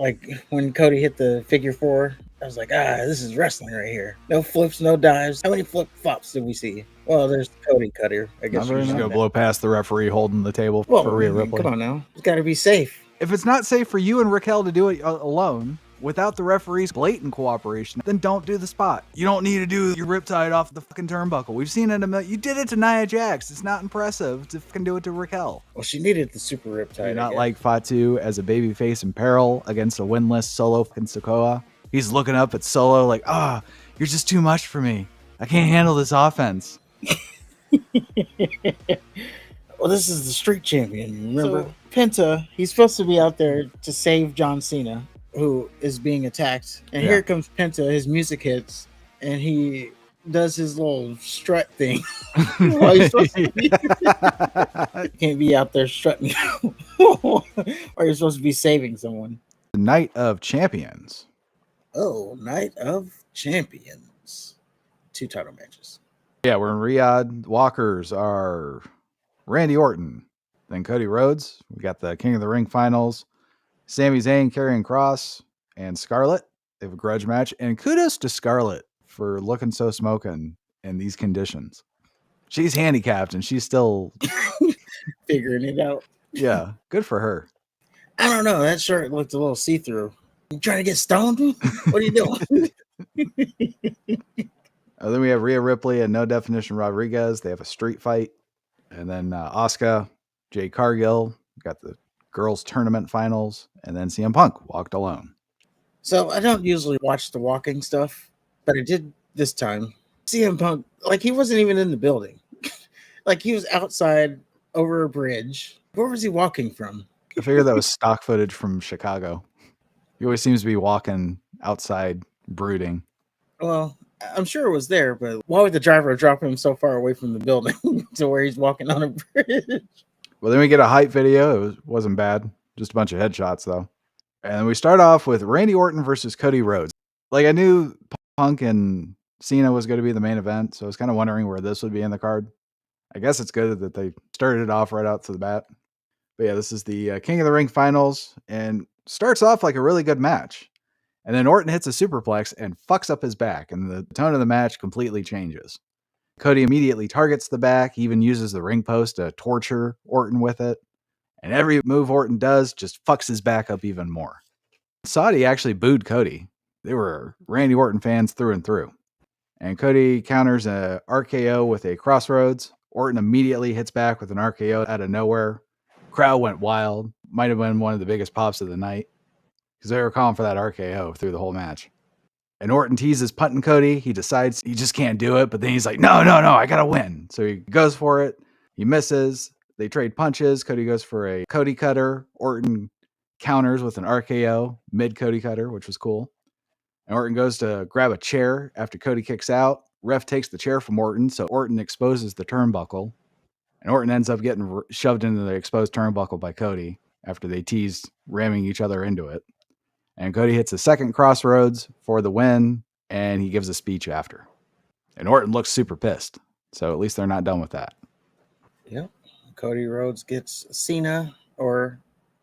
Like when Cody hit the figure four, I was like, this is wrestling right here. No flips, no dives. How many flip flops did we see? Well, there's the Cody cutter. I guess you're just going to blow past the referee holding the table for Rhea Ripley. Come on now. It's got to be safe. If it's not safe for you and Raquel to do it alone, without the referee's blatant cooperation, then don't do the spot. You don't need to do your riptide off the fucking turnbuckle. We've seen it you did it to Nia Jax. It's not impressive to fucking do it to Raquel. Well, she needed the super riptide. Do not like Fatu as a babyface in peril against a winless Solo fucking Sikoa. He's looking up at Solo like, you're just too much for me. I can't handle this offense. Well, this is the street champion, remember? So, Penta, he's supposed to be out there to save John Cena, who is being attacked. And here comes Penta, his music hits, and he does his little strut thing. While he's supposed to be. You can't be out there strutting. Or you're supposed to be saving someone. The Night of Champions. Oh, Night of Champions. 2 title matches. Yeah, we're in Riyadh. Walkers are Randy Orton, then Cody Rhodes. We got the King of the Ring finals. Sami Zayn, Karrion Kross, and Scarlett. They have a grudge match. And kudos to Scarlett for looking so smoking in these conditions. She's handicapped and she's still figuring it out. Yeah, good for her. I don't know. That shirt looked a little see-through. You trying to get stoned? What are you doing? Then we have Rhea Ripley and No Definition Rodriguez. They have a street fight. And then Asuka, Jade Cargill. Got the girls tournament finals. And then CM Punk walked alone. So I don't usually watch the walking stuff, but I did this time. CM Punk, like he wasn't even in the building. Like he was outside over a bridge. Where was he walking from? I figured that was stock footage from Chicago. He always seems to be walking outside, brooding. Well, I'm sure it was there, but why would the driver drop him so far away from the building to where he's walking on a bridge? Well, then we get a hype video. It wasn't bad. Just a bunch of headshots, though. And we start off with Randy Orton versus Cody Rhodes. Like, I knew Punk and Cena was going to be the main event, so I was kind of wondering where this would be in the card. I guess it's good that they started it off right out to the bat. But yeah, this is the King of the Ring finals, and starts off like a really good match. And then Orton hits a superplex and fucks up his back, and the tone of the match completely changes. Cody immediately targets the back, he even uses the ring post to torture Orton with it. And every move Orton does just fucks his back up even more. Saudi actually booed Cody. They were Randy Orton fans through and through. And Cody counters a RKO with a crossroads. Orton immediately hits back with an RKO out of nowhere. Crowd went wild. Might have been one of the biggest pops of the night, because they were calling for that RKO through the whole match. And Orton teases punting Cody. He decides he just can't do it, but then he's like, no, I gotta win. So he goes for it. He misses. They trade punches. Cody goes for a Cody cutter. Orton counters with an RKO mid Cody cutter, which was cool. And Orton goes to grab a chair after Cody kicks out. Ref takes the chair from Orton, so Orton exposes the turnbuckle. And Orton ends up getting shoved into the exposed turnbuckle by Cody after they teased ramming each other into it. And Cody hits a second crossroads for the win, and he gives a speech after. And Orton looks super pissed, so at least they're not done with that. Yep. Cody Rhodes gets Cena or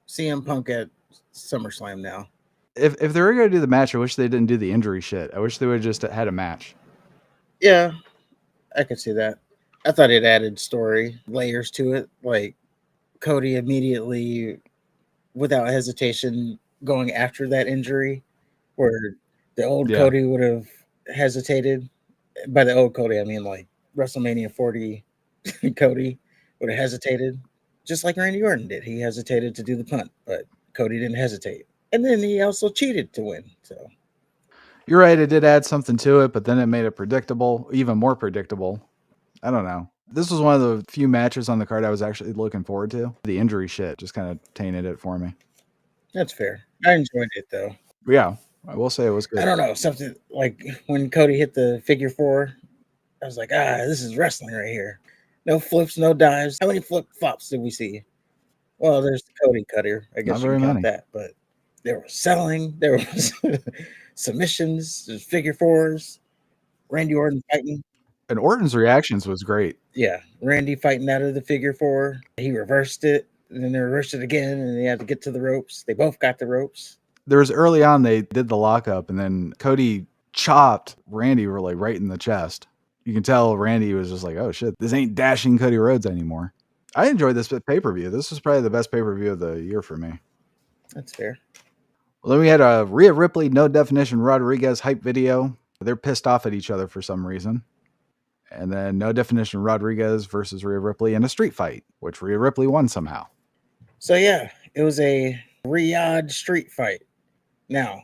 CM Punk at SummerSlam now. If they were going to do the match, I wish they didn't do the injury shit. I wish they would have just had a match. Yeah, I could see that. I thought it added story, layers to it. Like Cody immediately, without hesitation, going after that injury, where the old Cody would have hesitated. By the old Cody, I mean like WrestleMania 40 Cody would have hesitated, just like Randy Orton did. He hesitated to do the punt, but Cody didn't hesitate. And then he also cheated to win. So you're right, it did add something to it, but then it made it predictable, even more predictable. I don't know. This was one of the few matches on the card I was actually looking forward to. The injury shit just kind of tainted it for me. That's fair. I enjoyed it, though. Yeah, I will say it was good. I don't know. Something like when Cody hit the figure four, I was like, this is wrestling right here. No flips, no dives. How many flip flops did we see? Well, there's the Cody cutter. I guess you can count that. But there was selling. There was submissions. There's figure fours. Randy Orton fighting. And Orton's reactions was great. Yeah. Randy fighting out of the figure four. He reversed it. And then they reversed it again, and they had to get to the ropes. They both got the ropes. There was early on, they did the lockup, and then Cody chopped Randy really right in the chest. You can tell Randy was just like, oh shit, this ain't dashing Cody Rhodes anymore. I enjoyed this pay-per-view. This was probably the best pay-per-view of the year for me. That's fair. Well, then we had a Rhea Ripley, No Definition Rodriguez hype video. They're pissed off at each other for some reason. And then No Definition Rodriguez versus Rhea Ripley in a street fight, which Rhea Ripley won somehow. So yeah, it was a Riyadh street fight. Now,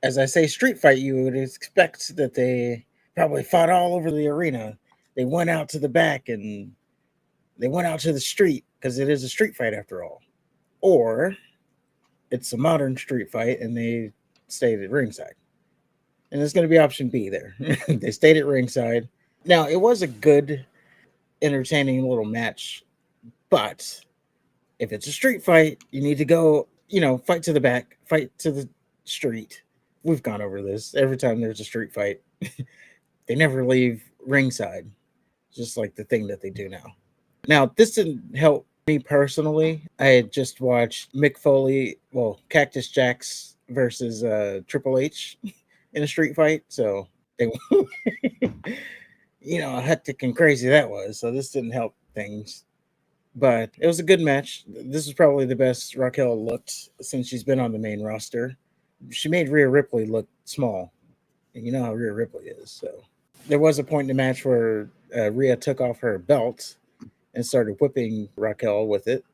as I say street fight, you would expect that they probably fought all over the arena. They went out to the back and they went out to the street because it is a street fight after all. Or it's a modern street fight and they stayed at ringside. And there's going to be option B there. They stayed at ringside. Now, it was a good, entertaining little match, but if it's a street fight, you need to go, fight to the back, fight to the street. We've gone over this. Every time there's a street fight, they never leave ringside, just like the thing that they do now. Now, this didn't help me personally. I had just watched Mick Foley, Cactus Jacks versus Triple H in a street fight. So, they, how hectic and crazy that was. So, this didn't help things. But it was a good match. This is probably the best Raquel looked since she's been on the main roster. She made Rhea Ripley look small. And you know how Rhea Ripley is. So there was a point in the match where Rhea took off her belt and started whipping Raquel with it.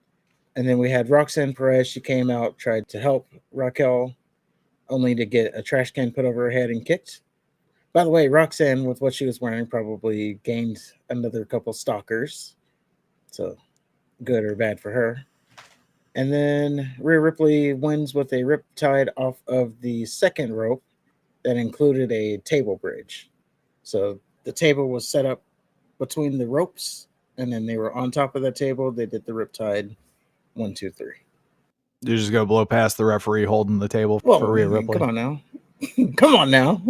And then we had Roxanne Perez. She came out, tried to help Raquel, only to get a trash can put over her head and kicked. By the way, Roxanne, with what she was wearing, probably gained another couple stalkers. So good or bad for her. And then Rhea Ripley wins with a riptide off of the second rope that included a table bridge. So the table was set up between the ropes, and then they were on top of the table. They did the riptide 1, 2, 3. You're just going to blow past the referee holding the table for Rhea Ripley? Come on now. Come on now.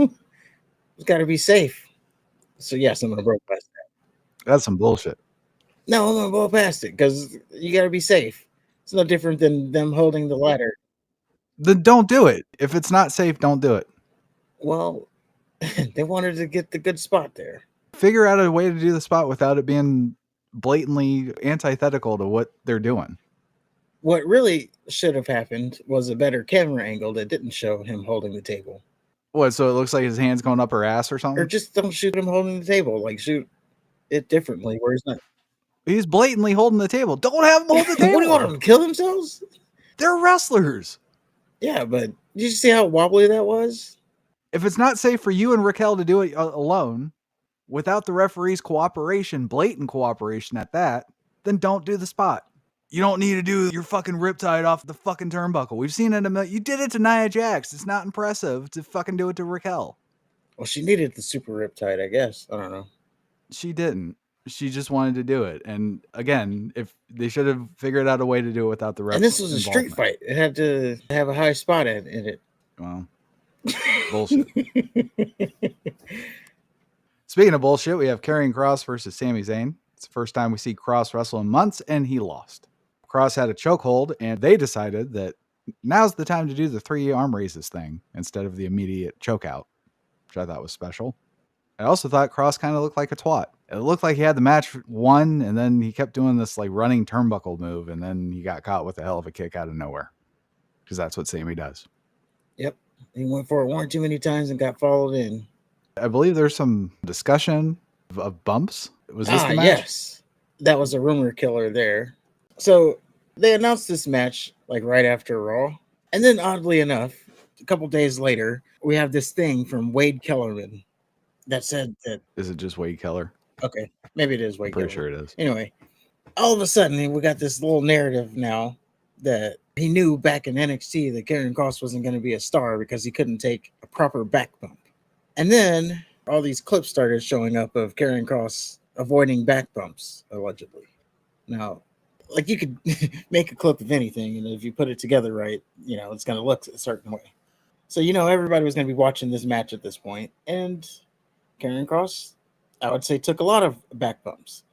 It's got to be safe. So yes, I'm going to blow past that. That's some bullshit. No, I'm going to blow past it because you got to be safe. It's no different than them holding the ladder. Then don't do it. If it's not safe, don't do it. Well, they wanted to get the good spot there. Figure out a way to do the spot without it being blatantly antithetical to what they're doing. What really should have happened was a better camera angle that didn't show him holding the table. What, so it looks like his hand's going up her ass or something? Or just don't shoot him holding the table. Like, shoot it differently where he's not. He's blatantly holding the table. Don't have him hold the table. What do you want them to kill themselves? They're wrestlers. Yeah, but did you see how wobbly that was? If it's not safe for you and Raquel to do it alone, without the referee's cooperation, blatant cooperation at that, then don't do the spot. You don't need to do your fucking riptide off the fucking turnbuckle. We've seen it a million. You did it to Nia Jax. It's not impressive to fucking do it to Raquel. Well, she needed the super riptide, I guess. I don't know. She didn't. She just wanted to do it. And again, if they should have figured out a way to do it without the ref. And this was a street fight. It had to have a high spot in it. Well, bullshit. Speaking of bullshit, we have Karrion Kross versus Sami Zayn. It's the first time we see Kross wrestle in months, and he lost. Kross had a chokehold, and they decided that now's the time to do the 3 arm raises thing instead of the immediate choke out, which I thought was special. I also thought Kross kind of looked like a twat. It looked like he had the match won, and then he kept doing this like running turnbuckle move, and then he got caught with a hell of a kick out of nowhere. Because that's what Sami does. Yep. He went for it one too many times and got followed in. I believe there's some discussion of bumps. Was this the match? Yes. That was a rumor killer there. So they announced this match like right after Raw. And then oddly enough, a couple days later, we have this thing from Wade Kellerman that said that. Is it just Wade Keller? Okay. Maybe it is Wade Keller. Pretty sure it is. Anyway, all of a sudden, we got this little narrative now that he knew back in NXT that Karrion Kross wasn't going to be a star because he couldn't take a proper back bump. And then all these clips started showing up of Karrion Kross avoiding back bumps, allegedly. Now, like you could make a clip of anything, and if you put it together right, it's going to look a certain way. So, everybody was going to be watching this match at this point, and Karrion Kross, I would say, took a lot of back bumps.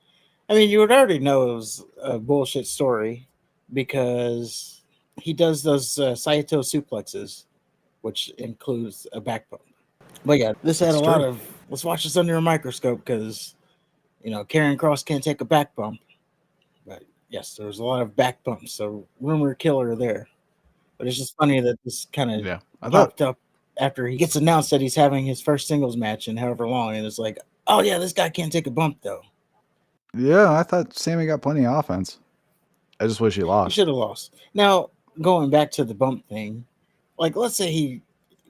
I mean, you would already know it was a bullshit story because he does those Saito suplexes which includes a back bump. But yeah, this had That's a lot true. of let's watch this under a microscope because Karrion Kross can't take a back bump. But yes, there was a lot of back bumps, so rumor killer there. But it's just funny that this kind of Yeah, I thought. popped up after he gets announced that he's having his first singles match in however long, and it's like, oh yeah, this guy can't take a bump though. Yeah, I thought Sammy got plenty of offense. I just wish he He lost. should have lost. Now, going back to the bump thing, like let's say he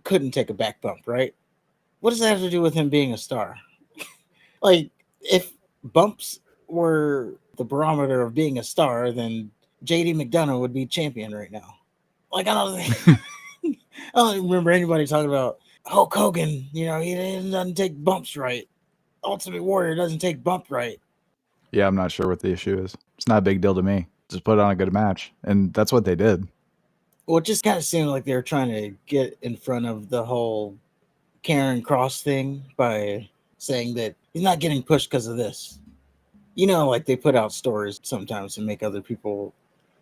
couldn't take a back bump, right? What does that have to do with him being a star? Like, if bumps were the barometer of being a star, then JD McDonough would be champion right now. Like, I don't remember anybody talking about Hulk Hogan. He doesn't take bumps right. Ultimate Warrior doesn't take bump right. Yeah, I'm not sure what the issue is. It's not a big deal to me. Just put on a good match, and that's what they did. Well, it just kind of seemed like they were trying to get in front of the whole Karrion Kross thing by saying that he's not getting pushed because of this. Like they put out stories sometimes to make other people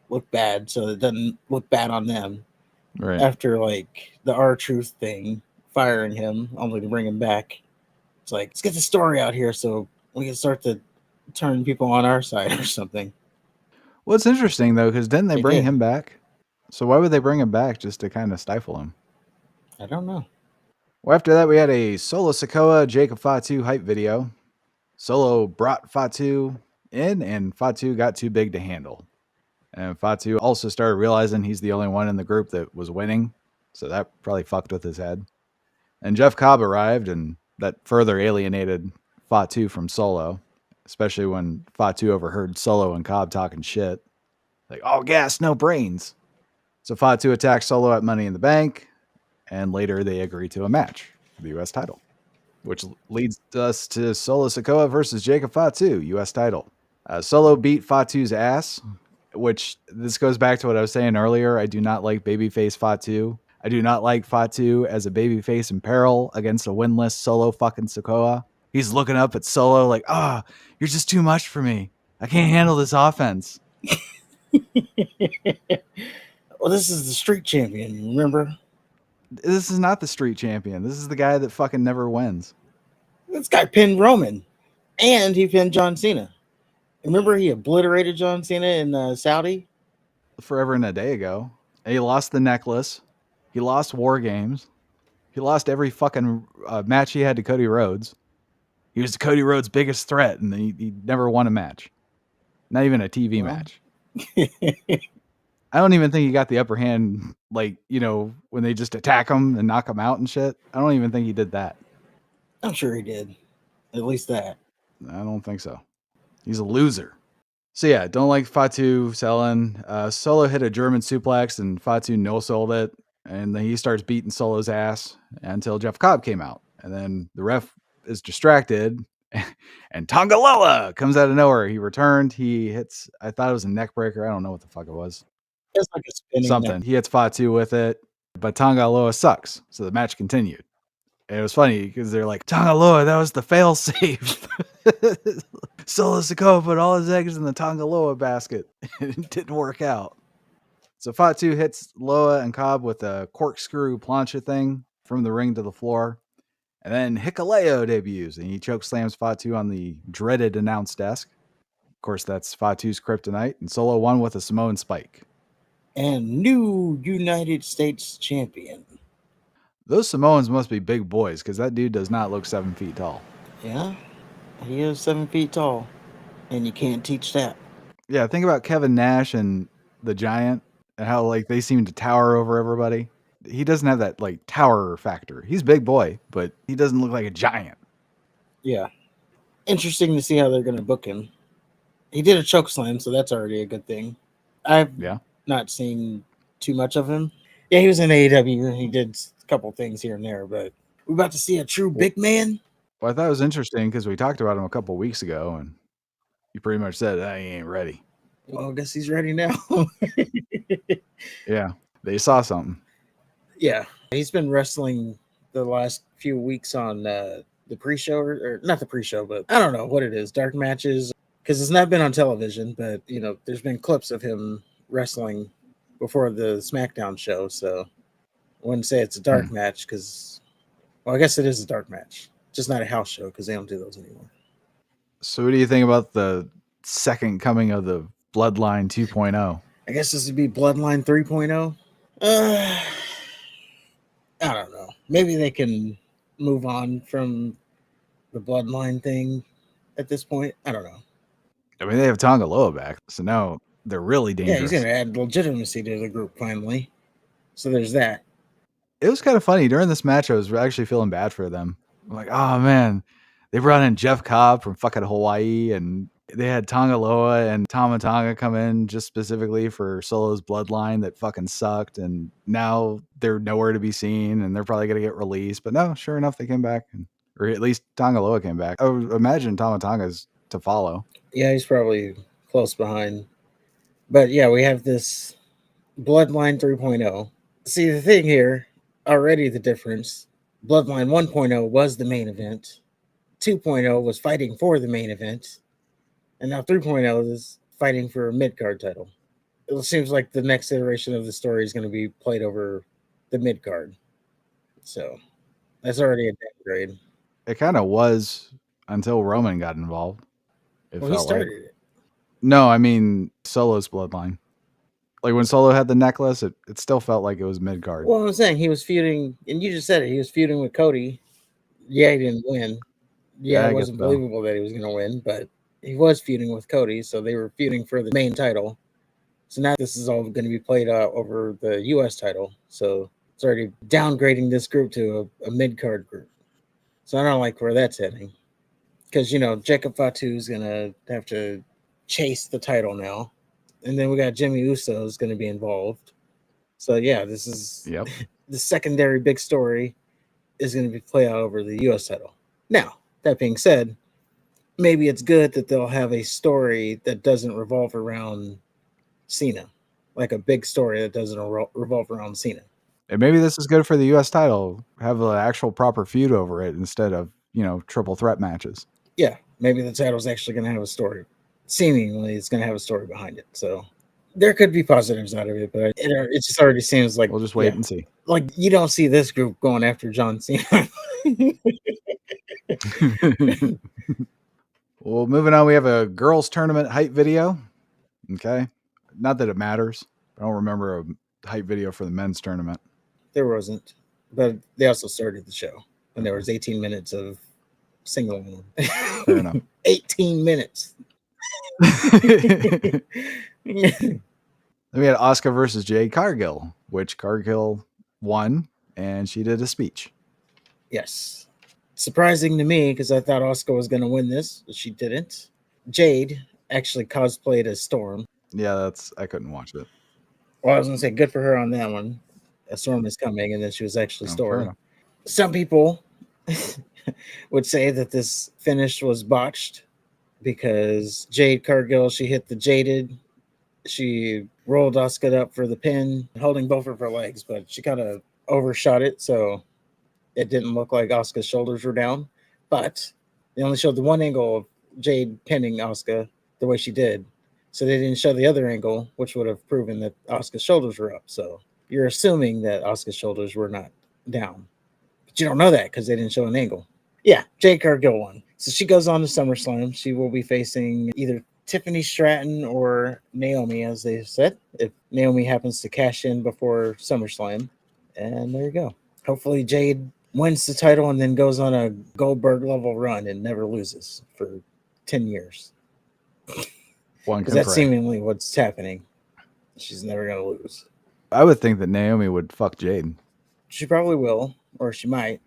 look bad so it doesn't look bad on them. Right. After like the R-Truth thing, firing him only to bring him back. It's like, let's get the story out here so we can start to turn people on our side or something. Well, it's interesting though, because didn't they bring did. him back? So why would they bring him back just to kind of stifle him? I don't know. Well, after that, we had a Solo Sikoa Jacob Fatu hype video. Solo brought Fatu in, and Fatu got too big to handle. And Fatu also started realizing he's the only one in the group that was winning, so that probably fucked with his head. And Jeff Cobb arrived, and that further alienated Fatu from Solo, especially when Fatu overheard Solo and Cobb talking shit. Like, all gas, no brains. So Fatu attacked Solo at Money in the Bank, and later they agree to a match for the U.S. title, which leads us to Solo Sikoa versus Jacob Fatu, U.S. title. Solo beat Fatu's ass, which this goes back to what I was saying earlier. I do not like babyface Fatu. I do not like Fatu as a babyface in peril against a winless Solo fucking Sikoa. He's looking up at Solo like, you're just too much for me. I can't handle this offense. Well, this is the street champion, remember? This is not the street champion. This is the guy that fucking never wins. This guy pinned Roman, and he pinned John Cena. Remember he obliterated John Cena in Saudi? Forever and a day ago. And he lost the necklace. He lost War Games. He lost every fucking match he had to Cody Rhodes. He was Cody Rhodes' biggest threat, and he never won a match. Not even a TV match. I don't even think he got the upper hand, like, when they just attack him and knock him out and shit. I don't even think he did that. I'm sure he did. At least that. I don't think so. He's a loser. So yeah, don't like Fatu selling. Solo hit a German suplex and Fatu no-sold it. And then he starts beating Solo's ass until Jeff Cobb came out. And then the ref is distracted and Tonga Loa comes out of nowhere. He returned. He hits, I thought it was a neck breaker. I don't know what the fuck it was. It's like a spinning Something. neck. He hits Fatu with it, but Tonga Loa sucks. So the match continued. And it was funny because they're like, Tonga Loa, that was the fail safe. Solo Sikoa put all his eggs in the Tonga Loa basket and it didn't work out. So Fatu hits Loa and Cobb with a corkscrew plancha thing from the ring to the floor. And then Hikuleo debuts and he choke slams Fatu on the dreaded announce desk. Of course, that's Fatu's kryptonite. And Solo won with a Samoan spike. And new United States champion. Those Samoans must be big boys because that dude does not look 7 feet tall. Yeah, he is 7 feet tall. And you can't teach that. Yeah, think about Kevin Nash and the Giant and how like they seem to tower over everybody. He doesn't have that like tower factor. He's a big boy, but he doesn't look like a giant. Yeah. Interesting to see how they're going to book him. He did a choke slam, so that's already a good thing. I've not seen too much of him. Yeah, he was in AEW and he did a couple things here and there, but we're about to see a true big man. Well, I thought it was interesting because we talked about him a couple weeks ago and you pretty much said, he ain't ready. Well, I guess he's ready now. Yeah, they saw something. Yeah, he's been wrestling the last few weeks on the pre-show, or not the pre-show, but I don't know what it is, dark matches, because it's not been on television, but, there's been clips of him wrestling before the SmackDown show, so wouldn't say it's a dark match because, well, I guess it is a dark match, just not a house show because they don't do those anymore. So what do you think about the second coming of the Bloodline 2.0? I guess this would be Bloodline 3.0. I don't know. Maybe they can move on from the Bloodline thing at this point. I don't know. I mean, they have Tonga Loa back, so now they're really Yeah, he's dangerous. going to add legitimacy to the group finally. So there's that. It was kind of funny during this match. I was actually feeling bad for them. I'm like, oh man, they brought in Jeff Cobb from fucking Hawaii, and they had Tonga Loa and Tama Tonga come in just specifically for Solo's Bloodline that fucking sucked, and now they're nowhere to be seen, and they're probably gonna get released. But no, sure enough, they came back, or at least Tonga Loa came back. I would imagine Tama Tonga's to follow. Yeah, he's probably close behind. But yeah, we have this Bloodline 3.0. See, the thing here, already the difference. Bloodline 1.0 was the main event. 2.0 was fighting for the main event. And now 3.0 is fighting for a mid-card title. It seems like the next iteration of the story is going to be played over the mid-card. So that's already a downgrade. It kind of was until Roman got involved. It Well, he felt started like. it. No, I mean Solo's Bloodline. Like when Solo had the necklace, it still felt like it was mid card. Well, I'm saying he was feuding, and you just said it. He was feuding with Cody. Yeah, he didn't win. Yeah, Yeah, it I guess wasn't so. believable that he was going to win, but he was feuding with Cody, so they were feuding for the main title. So now this is all going to be played out over the U.S. title. So it's already downgrading this group to a mid card group. So I don't like where that's heading. Because, Jacob Fatu is going to have to chase the title now. And then we got Jimmy Uso is going to be involved. So, yeah, this is the secondary big story is going to be played out over the U.S. title. Now, that being said, maybe it's good that they'll have a story that doesn't revolve around Cena, like a big story that doesn't revolve around Cena. And maybe this is good for the U.S. title. Have an actual proper feud over it instead of, triple threat matches. Yeah, maybe the title's actually going to have a story. Seemingly, it's going to have a story behind it. So there could be positives out of it, but it just already seems like we'll just wait and see. Like you don't see this group going after John Cena. Well, moving on, we have a girls tournament hype video. Okay, not that it matters. I don't remember a hype video for the men's tournament. There wasn't, but they also started the show, and there was 18 minutes of singling. Fair enough. 18 minutes. Then we had Asuka versus Jade Cargill, which Cargill won, and she did a speech. Yes. Surprising to me because I thought Asuka was going to win this, but she didn't. Jade actually cosplayed as Storm. Yeah, I couldn't watch it. Well, I was going to say good for her on that one. A Storm is coming, and then she was actually Storm. Some people would say that this finish was botched because Jade Cargill, she hit the Jaded. She rolled Asuka up for the pin, holding both of her legs, but she kind of overshot it, so it didn't look like Asuka's shoulders were down. But they only showed the one angle of Jade pinning Asuka the way she did. So they didn't show the other angle, which would have proven that Asuka's shoulders were up. So you're assuming that Asuka's shoulders were not down. But you don't know that because they didn't show an angle. Yeah, Jade Cargill won. So she goes on to SummerSlam. She will be facing either Tiffany Stratton or Naomi, as they said, if Naomi happens to cash in before SummerSlam. And there you go. Hopefully Jade wins the title and then goes on a Goldberg level run and never loses for 10 years. Because that's seemingly what's happening. She's never going to lose. I would think that Naomi would fuck Jade. She probably will, or she might.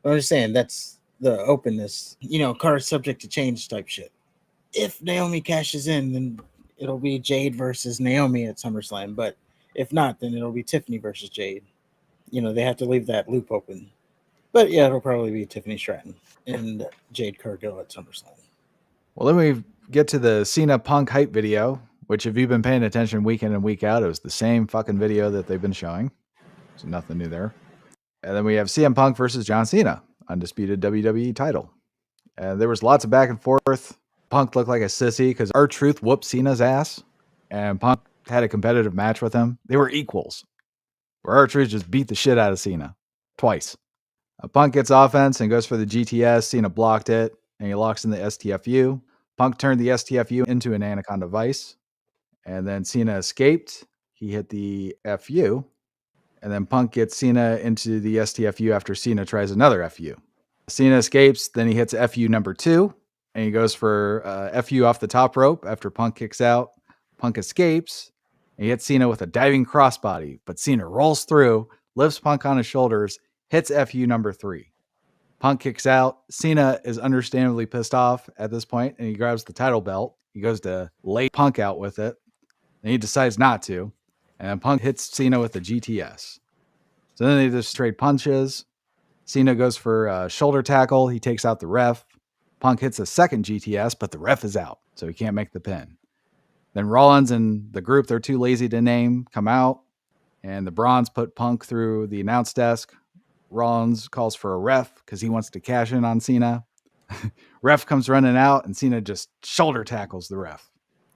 But I'm just saying that's the openness, card subject to change type shit. If Naomi cashes in, then it'll be Jade versus Naomi at SummerSlam. But if not, then it'll be Tiffany versus Jade. They have to leave that loop open. But yeah, it'll probably be Tiffany Stratton and Jade Cargill at SummerSlam. Well, then we get to the Cena Punk hype video, which if you've been paying attention week in and week out, it was the same fucking video that they've been showing. So nothing new there. And then we have CM Punk versus John Cena, undisputed WWE title. And there was lots of back and forth. Punk looked like a sissy because R-Truth whooped Cena's ass, and Punk had a competitive match with him. They were equals. where R-Truth just beat the shit out of Cena twice. Punk gets offense and goes for the GTS. Cena blocked it, and he locks in the STFU. Punk turned the STFU into an Anaconda Vice, and then Cena escaped. He hit the FU, and then Punk gets Cena into the STFU after Cena tries another FU. Cena escapes, then he hits FU number 2, and he goes for FU off the top rope after Punk kicks out. Punk escapes, and he hits Cena with a diving crossbody, but Cena rolls through, lifts Punk on his shoulders, hits FU number 3. Punk kicks out. Cena is understandably pissed off at this point, and he grabs the title belt. He goes to lay Punk out with it, and he decides not to. And Punk hits Cena with the GTS. So then they just trade punches. Cena goes for a shoulder tackle. He takes out the ref. Punk hits a second GTS, but the ref is out, so he can't make the pin. Then Rollins and the group they're too lazy to name come out, and the Bronze put Punk through the announce desk. Rollins calls for a ref because he wants to cash in on Cena. Ref comes running out, and Cena just shoulder tackles the ref.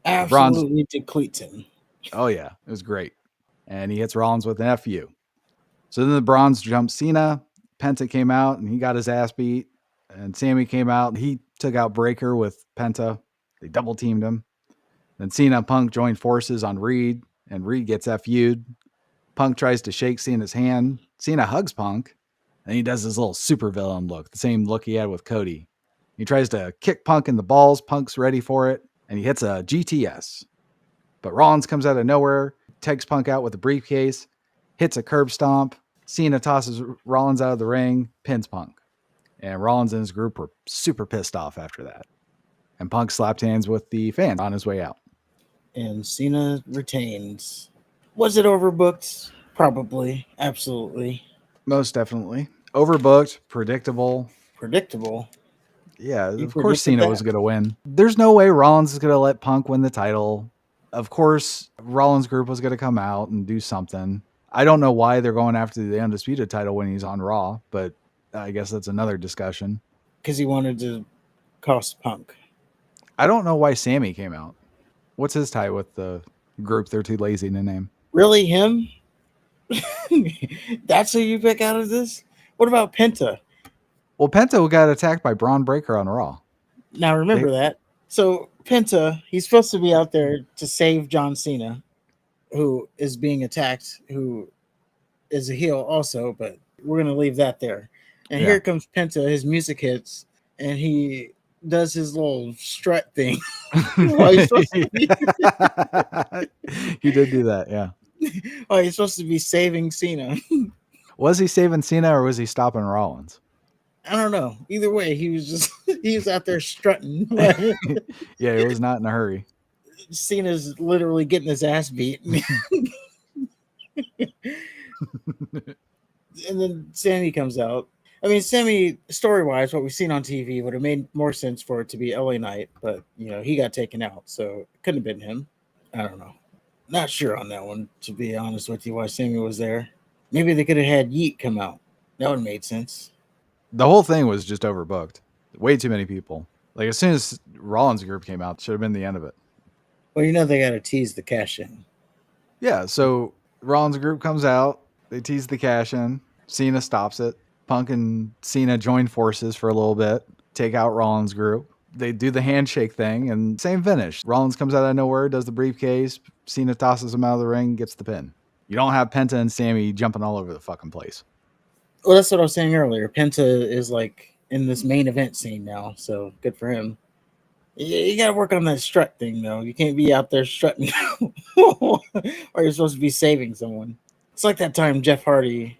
Absolutely depletes him. Oh, yeah. It was great. And he hits Rollins with an FU. So then the Bronze jumps Cena. Penta came out, and he got his ass beat. And Sammy came out, and he took out Breaker with Penta. They double teamed him. Then Cena and Punk joined forces on Reed, and Reed gets FU'd. Punk tries to shake Cena's hand. Cena hugs Punk, and he does his little supervillain look, the same look he had with Cody. He tries to kick Punk in the balls. Punk's ready for it, and he hits a GTS. But Rollins comes out of nowhere, takes Punk out with a briefcase, hits a curb stomp. Cena tosses Rollins out of the ring, pins Punk. And Rollins and his group were super pissed off after that. And Punk slapped hands with the fans on his way out. And Cena retains. Was it overbooked? Probably. Absolutely. Most definitely. Overbooked, predictable. Predictable. Yeah, You of course Cena predicted was that? going to win. There's no way Rollins is going to let Punk win the title. Of course, Rollins' group was going to come out and do something. I don't know why they're going after the Undisputed title when he's on Raw, but I guess that's another discussion. Because he wanted to cost Punk. I don't know why Sammy came out. What's his tie with the group they're too lazy to name? Really, him? That's who you pick out of this? What about Penta? Well, Penta got attacked by Braun Breaker on Raw. Now remember that. So Penta, he's supposed to be out there to save John Cena, who is being attacked, who is a heel also, but we're gonna leave that there. And Yeah. here comes Penta, his music hits, and he does his little strut thing. While he's supposed to be, He did do that, yeah. while he's supposed to be saving Cena. Was he saving Cena or was he stopping Rollins? I don't know. Either way, he was out there strutting. Yeah, he was not in a hurry. Cena's literally getting his ass beat. And then Sammy comes out. I mean, Sammy, story-wise, what we've seen on TV would have made more sense for it to be LA Knight, but, he got taken out, so it couldn't have been him. I don't know. Not sure on that one, to be honest with you, why Sammy was there. Maybe they could have had Yeet come out. That would have made sense. The whole thing was just overbooked. Way too many people. Like, as soon as Rollins' group came out, should have been the end of it. Well, they got to tease the cash in. Yeah, so Rollins' group comes out. They tease the cash in. Cena stops it. Punk and Cena join forces for a little bit. Take out Rollins' group. They do the handshake thing and same finish. Rollins comes out of nowhere, does the briefcase. Cena tosses him out of the ring, gets the pin. You don't have Penta and Sammy jumping all over the fucking place. Well, that's what I was saying earlier. Penta is like in this main event scene now, so good for him. You got to work on that strut thing, though. You can't be out there strutting or you're supposed to be saving someone. It's like that time Jeff Hardy,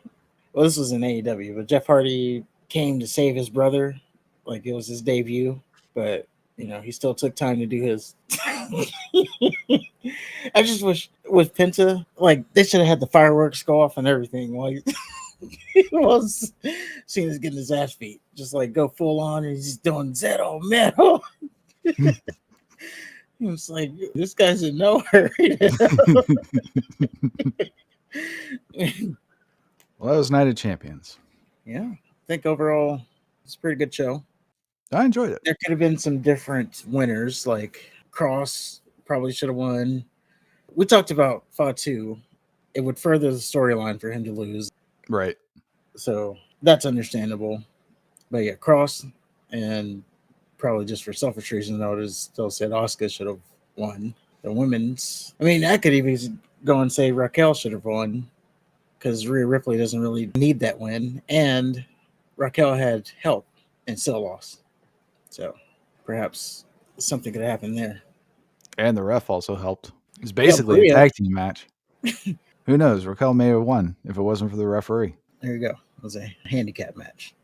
well, this was in AEW, but Jeff Hardy came to save his brother. Like it was his debut, but, he still took time to do his. I just wish with Penta, like they should have had the fireworks go off and everything while he was Cena's getting his ass beat. Just like go full on and he's doing Zeto metal. It's like this guy's in no hurry. Well, that was Night of Champions. Yeah, I think overall it's a pretty good show. I enjoyed it. There could have been some different winners, like Cross probably should have won. We talked about Fatu. it would further the storyline for him to lose. Right. So that's understandable. But yeah, Cross, and probably just for selfish reasons, I would have still said Asuka should have won. The women's, I mean, I could even go and say Raquel should have won because Rhea Ripley doesn't really need that win, and Raquel had help and still lost. So perhaps something could happen there. And the ref also helped. It was basically a Rhea. tag team match. Who knows? Raquel may have won if it wasn't for the referee. There you go. It was a handicap match.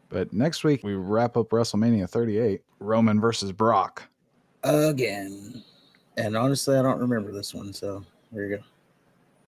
But next week, we wrap up WrestleMania 38. Roman versus Brock. Again. And honestly, I don't remember this one. So there you go.